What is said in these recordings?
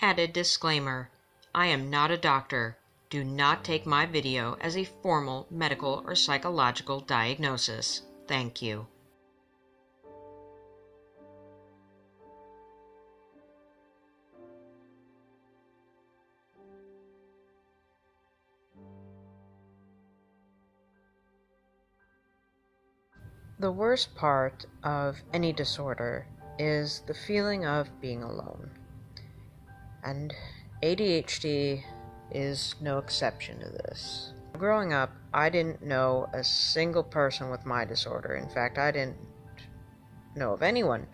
Added disclaimer: I am not a doctor. Do not take my video as a formal medical or psychological diagnosis. Thank you. The worst part of any disorder is the feeling of being alone. And ADHD is no exception to this. Growing up, I didn't know a single person with my disorder. In fact, I didn't know of anyone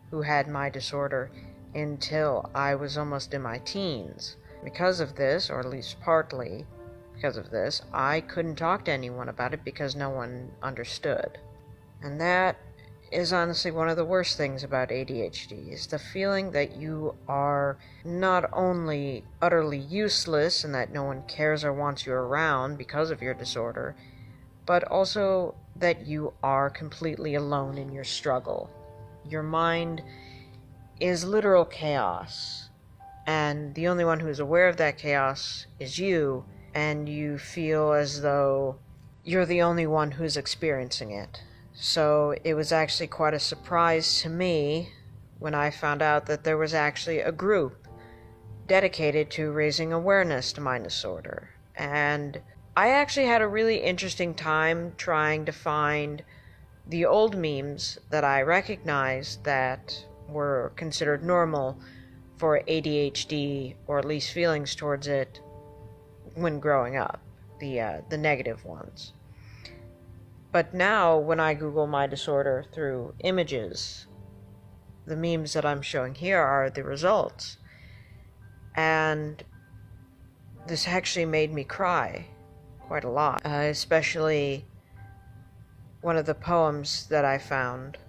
who had my disorder until I was almost in my teens. Because of this, or at least partly because of this, I couldn't talk to anyone about it because no one understood. And that is honestly one of the worst things about ADHD, is the feeling that you are not only utterly useless and that no one cares or wants you around because of your disorder, but also that you are completely alone in your struggle. Your mind is literal chaos, and the only one who is aware of that chaos is you, and you feel as though you're the only one who's experiencing it. So it was actually quite a surprise to me when I found out that there was actually a group dedicated to raising awareness to my disorder. And I actually had a really interesting time trying to find the old memes that I recognized that were considered normal for ADHD, or at least feelings towards it when growing up, the negative ones. But now, when I Google my disorder through images, the memes that I'm showing here are the results. And this actually made me cry quite a lot, especially one of the poems that I found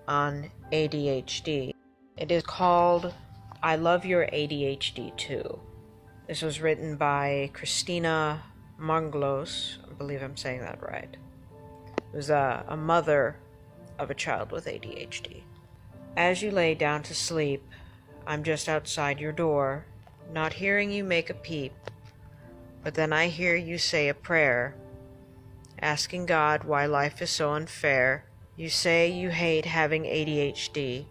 on ADHD. It is called "I Love Your ADHD Too." This was written by Christina Manglos. I believe I'm saying that right. It was a mother of a child with ADHD. As you lay down to sleep, I'm just outside your door, not hearing you make a peep, but then I hear you say a prayer, asking God why life is so unfair. You say you hate having ADHD.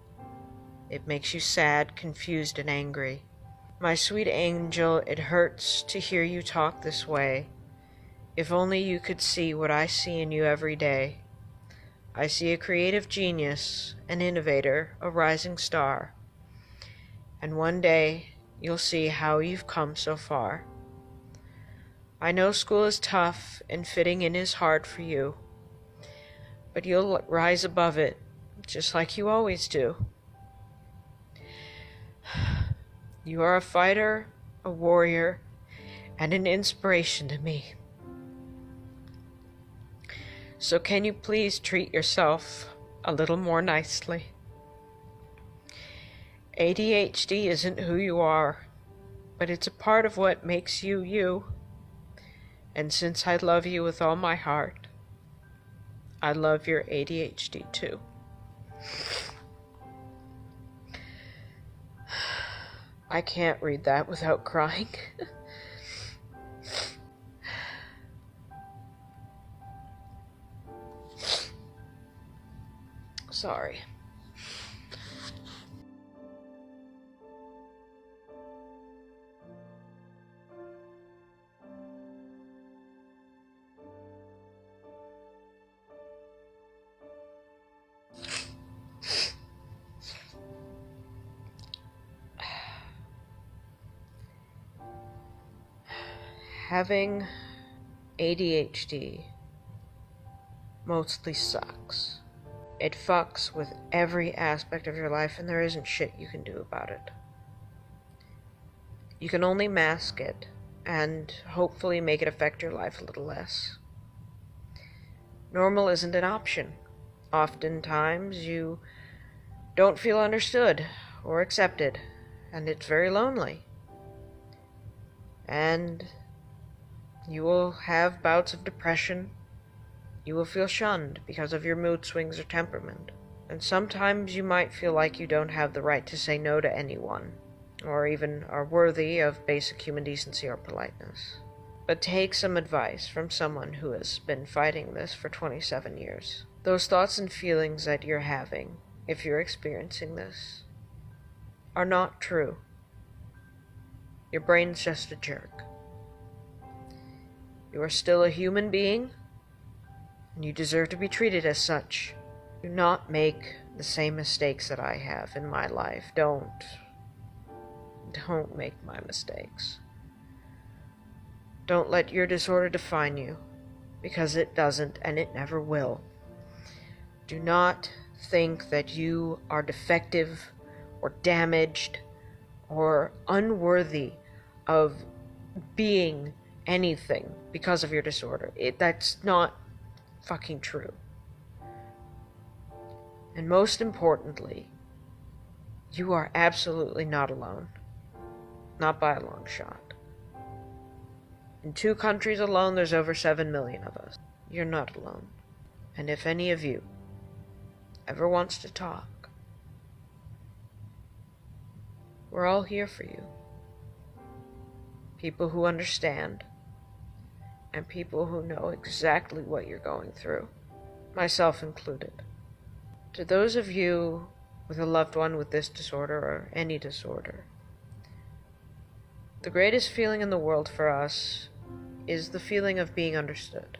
It makes you sad, confused, and angry. My sweet angel, it hurts to hear you talk this way. If only you could see what I see in you every day. I see a creative genius, an innovator, a rising star. And one day, you'll see how you've come so far. I know school is tough and fitting in is hard for you, but you'll rise above it, just like you always do. You are a fighter, a warrior, and an inspiration to me. So can you please treat yourself a little more nicely? ADHD isn't who you are, but it's a part of what makes you you. And since I love you with all my heart, I love your ADHD too. I can't read that without crying. Sorry. Having ADHD mostly sucks. It fucks with every aspect of your life, and there isn't shit you can do about it. You can only mask it, and hopefully make it affect your life a little less. Normal isn't an option. Oftentimes you don't feel understood or accepted, and it's very lonely. And you will have bouts of depression. You will feel shunned because of your mood swings or temperament. And sometimes you might feel like you don't have the right to say no to anyone. or even are worthy of basic human decency or politeness. But take some advice from someone who has been fighting this for 27 years. Those thoughts and feelings that you're having, if you're experiencing this, are not true. Your brain's just a jerk. You are still a human being, and you deserve to be treated as such. Do not make the same mistakes that I have in my life. Don't make my mistakes. Don't let your disorder define you, because it doesn't and it never will. Do not think that you are defective or damaged or unworthy of being anything because of your disorder. That's not fucking true. And most importantly, you are absolutely not alone. Not by a long shot. In 2 countries alone, there's over 7 million of us. You're not alone. And if any of you ever wants to talk, we're all here for you. People who understand, and people who know exactly what you're going through, myself included. To those of you with a loved one with this disorder or any disorder, the greatest feeling in the world for us is the feeling of being understood.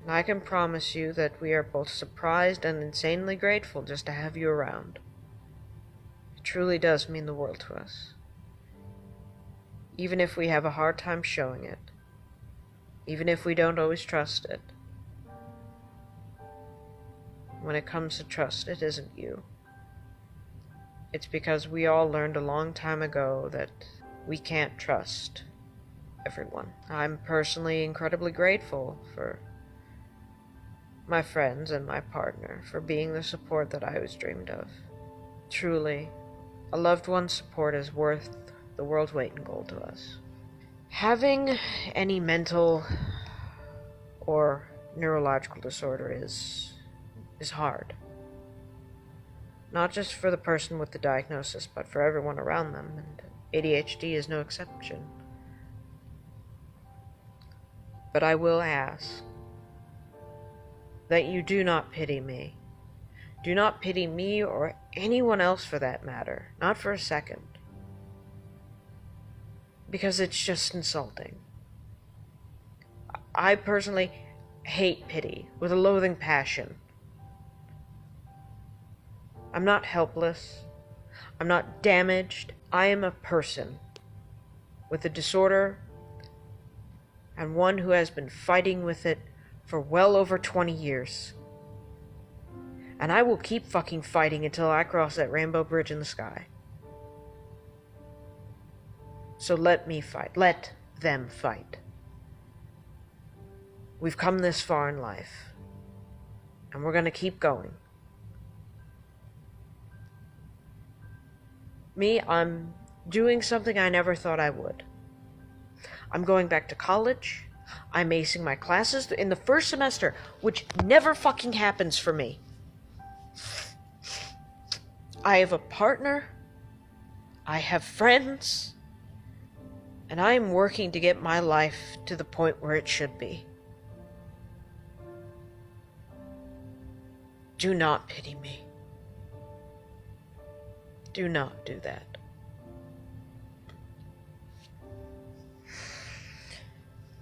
And I can promise you that we are both surprised and insanely grateful just to have you around. It truly does mean the world to us. Even if we have a hard time showing it. Even if we don't always trust it. When it comes to trust, it isn't you. It's because we all learned a long time ago that we can't trust everyone. I'm personally incredibly grateful for my friends and my partner for being the support that I always dreamed of. Truly, a loved one's support is worth the world's weight in gold to us. Having any mental or neurological disorder is hard. Not just for the person with the diagnosis, but for everyone around them, and ADHD is no exception. But I will ask that you do not pity me. Do not pity me or anyone else for that matter, not for a second. Because it's just insulting. I personally hate pity with a loathing passion. I'm not helpless. I'm not damaged. I am a person with a disorder and one who has been fighting with it for well over 20 years. And I will keep fucking fighting until I cross that rainbow bridge in the sky. So let me fight. Let them fight. We've come this far in life, and we're gonna keep going. Me, I'm doing something I never thought I would. I'm going back to college. I'm acing my classes in the first semester, which never fucking happens for me. I have a partner. I have friends. And I am working to get my life to the point where it should be. Do not pity me. Do not do that.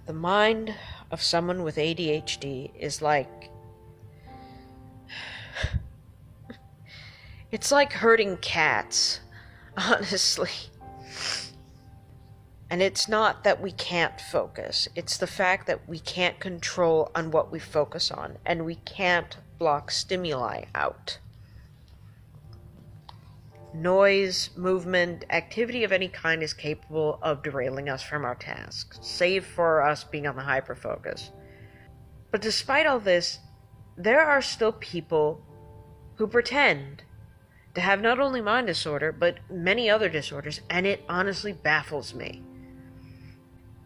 The mind of someone with ADHD is like... it's like herding cats, honestly. And it's not that we can't focus. It's the fact that we can't control on what we focus on, and we can't block stimuli out. Noise, movement, activity of any kind is capable of derailing us from our tasks, save for us being on the hyperfocus. But despite all this, there are still people who pretend to have not only my disorder, but many other disorders, and it honestly baffles me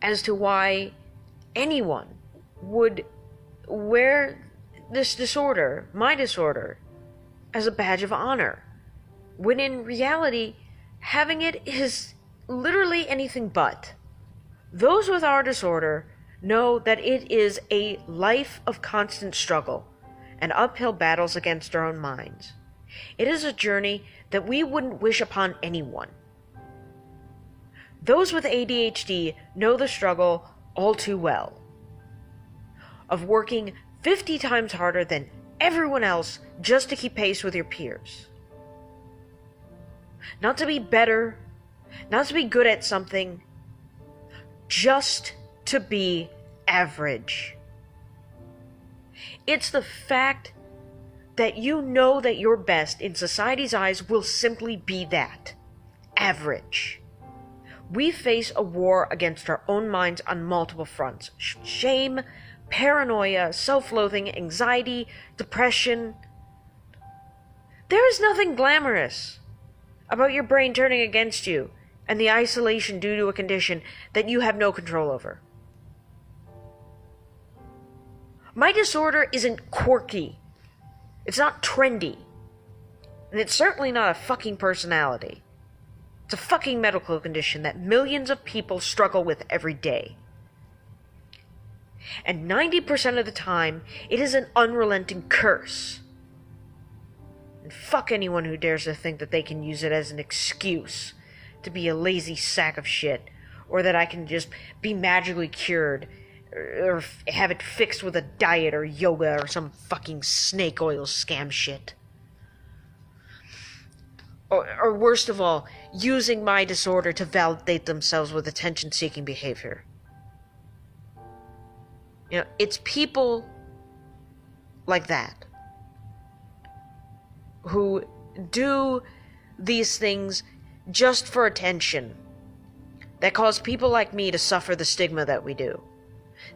as to why anyone would wear this disorder, my disorder, as a badge of honor. When in reality, having it is literally anything but. Those with our disorder know that it is a life of constant struggle and uphill battles against our own minds. It is a journey that we wouldn't wish upon anyone. Those with ADHD know the struggle all too well, of working 50 times harder than everyone else just to keep pace with your peers. Not to be better, not to be good at something, just to be average. It's the fact that you know that your best in society's eyes will simply be that, average. We face a war against our own minds on multiple fronts. Shame, paranoia, self-loathing, anxiety, depression. There is nothing glamorous about your brain turning against you and the isolation due to a condition that you have no control over. My disorder isn't quirky. It's not trendy. And it's certainly not a fucking personality. It's a fucking medical condition that millions of people struggle with every day. And 90% of the time, it is an unrelenting curse. And fuck anyone who dares to think that they can use it as an excuse to be a lazy sack of shit, or that I can just be magically cured, or have it fixed with a diet or yoga or some fucking snake oil scam shit. Or worst of all, using my disorder to validate themselves with attention-seeking behavior. You know, it's people like that who do these things just for attention that cause people like me to suffer the stigma that we do.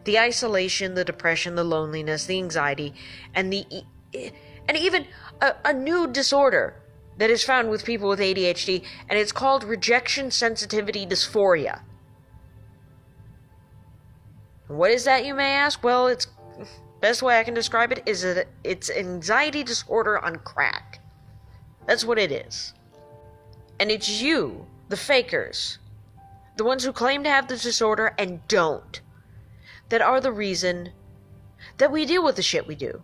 The isolation, the depression, the loneliness, the anxiety, and even a new disorder that is found with people with ADHD, and it's called rejection sensitivity dysphoria. What is that, you may ask? Well, it's best way I can describe it is that it's anxiety disorder on crack. That's what it is. And it's you, the fakers, the ones who claim to have the disorder and don't, that are the reason that we deal with the shit we do.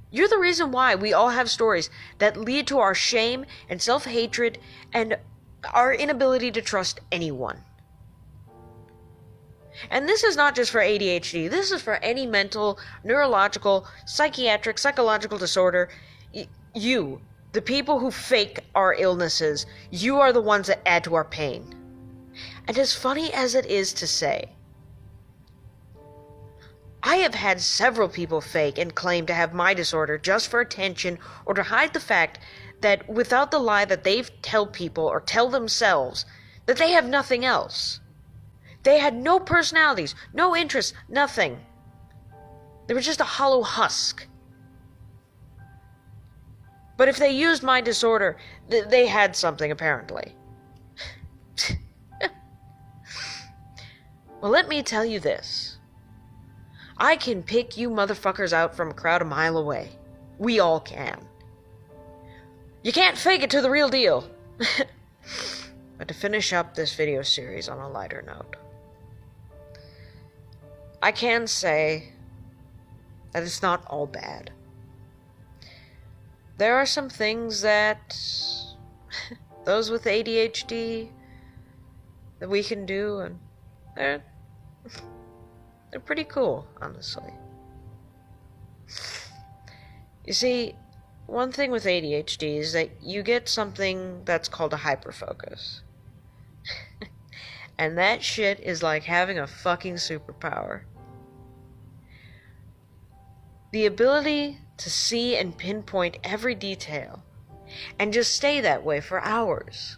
You're the reason why we all have stories that lead to our shame and self-hatred and our inability to trust anyone. And this is not just for ADHD. This is for any mental, neurological, psychiatric, psychological disorder. You, the people who fake our illnesses, you are the ones that add to our pain. And as funny as it is to say, I have had several people fake and claim to have my disorder just for attention or to hide the fact that without the lie that they tell people or tell themselves that they have nothing else. They had no personalities, no interests, nothing. They were just a hollow husk. But if they used my disorder, they had something apparently. Well, let me tell you this. I can pick you motherfuckers out from a crowd a mile away. We all can. You can't fake it to the real deal. But to finish up this video series on a lighter note, I can say that it's not all bad. There are some things that those with ADHD that we can do, and they're pretty cool, honestly. You see, one thing with ADHD is that you get something that's called a hyperfocus. And that shit is like having a fucking superpower. The ability to see and pinpoint every detail and just stay that way for hours.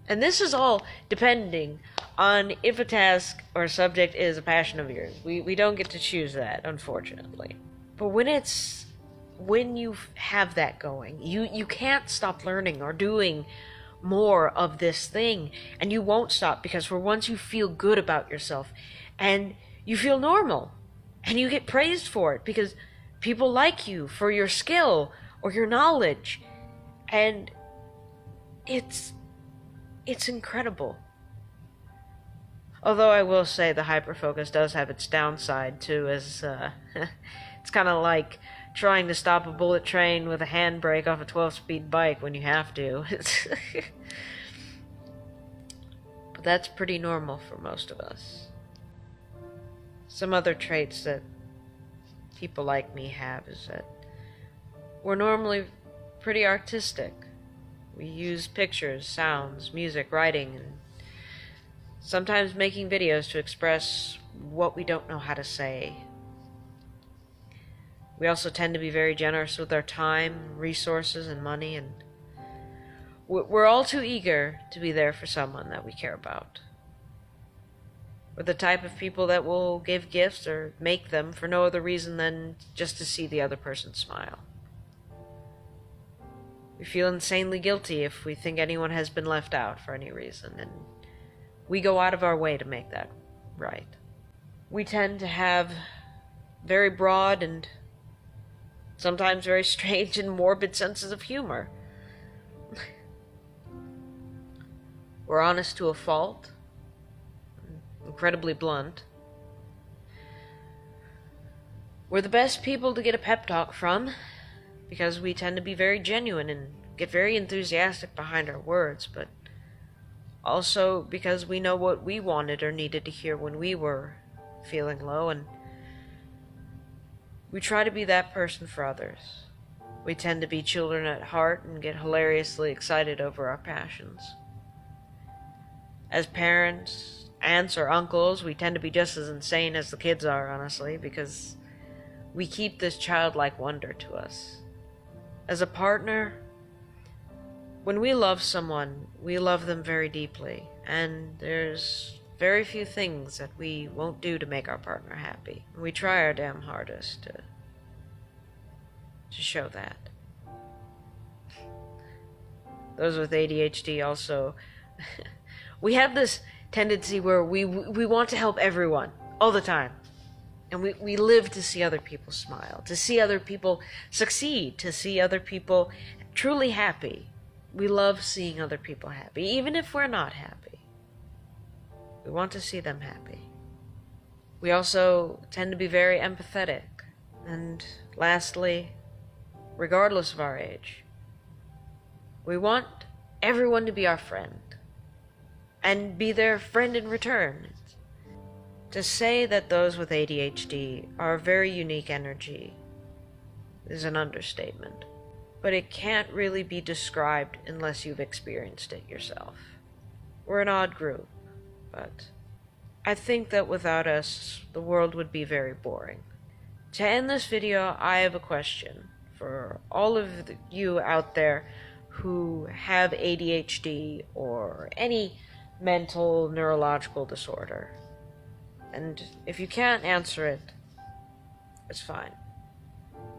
And this is all depending on if a task or subject is a passion of yours. We don't get to choose that, unfortunately. But when you have that going, you can't stop learning or doing more of this thing, and you won't stop, because for once you feel good about yourself and you feel normal and you get praised for it because people like you for your skill or your knowledge, and It's incredible. Although I will say the hyperfocus does have its downside too, as it's kind of like trying to stop a bullet train with a handbrake off a 12-speed bike when you have to. But that's pretty normal for most of us. Some other traits that people like me have is that we're normally pretty artistic. We use pictures, sounds, music, writing, and sometimes making videos to express what we don't know how to say. We also tend to be very generous with our time, resources, and money, and we're all too eager to be there for someone that we care about. We're the type of people that will give gifts or make them for no other reason than just to see the other person smile. We feel insanely guilty if we think anyone has been left out for any reason, and we go out of our way to make that right. We tend to have very broad and sometimes very strange and morbid senses of humor. We're honest to a fault, incredibly blunt. We're the best people to get a pep talk from, because we tend to be very genuine and get very enthusiastic behind our words, but also because we know what we wanted or needed to hear when we were feeling low, and we try to be that person for others. We tend to be children at heart and get hilariously excited over our passions. As parents, aunts, or uncles, we tend to be just as insane as the kids are, honestly, because we keep this childlike wonder to us. As a partner, when we love someone, we love them very deeply, and there's very few things that we won't do to make our partner happy. We try our damn hardest to show that. Those with ADHD also, we have this tendency where we want to help everyone all the time. And we live to see other people smile, to see other people succeed, to see other people truly happy. We love seeing other people happy, even if we're not happy. We want to see them happy. We also tend to be very empathetic. And lastly, regardless of our age, we want everyone to be our friend and be their friend in return. To say that those with ADHD are a very unique energy is an understatement, but it can't really be described unless you've experienced it yourself. We're an odd group, but I think that without us, the world would be very boring. To end this video, I have a question for all of you out there who have ADHD or any mental neurological disorder. And if you can't answer it, it's fine,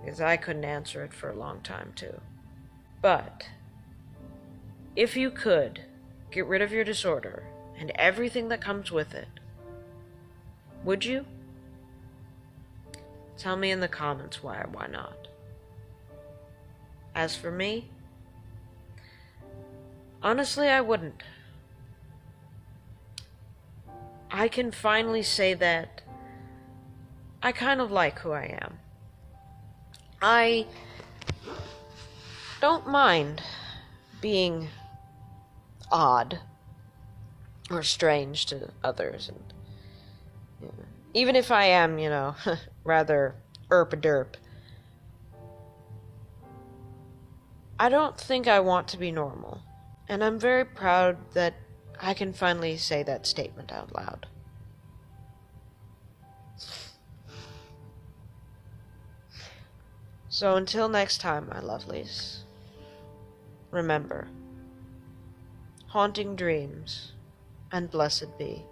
because I couldn't answer it for a long time too. But if you could get rid of your disorder and everything that comes with it, would you? Tell me in the comments why or why not. As for me, honestly, I wouldn't. I can finally say that I kind of like who I am. I don't mind being odd or strange to others, and even if I am, rather derp, I don't think I want to be normal, and I'm very proud that I can finally say that statement out loud. So until next time, my lovelies, remember, haunting dreams and blessed be.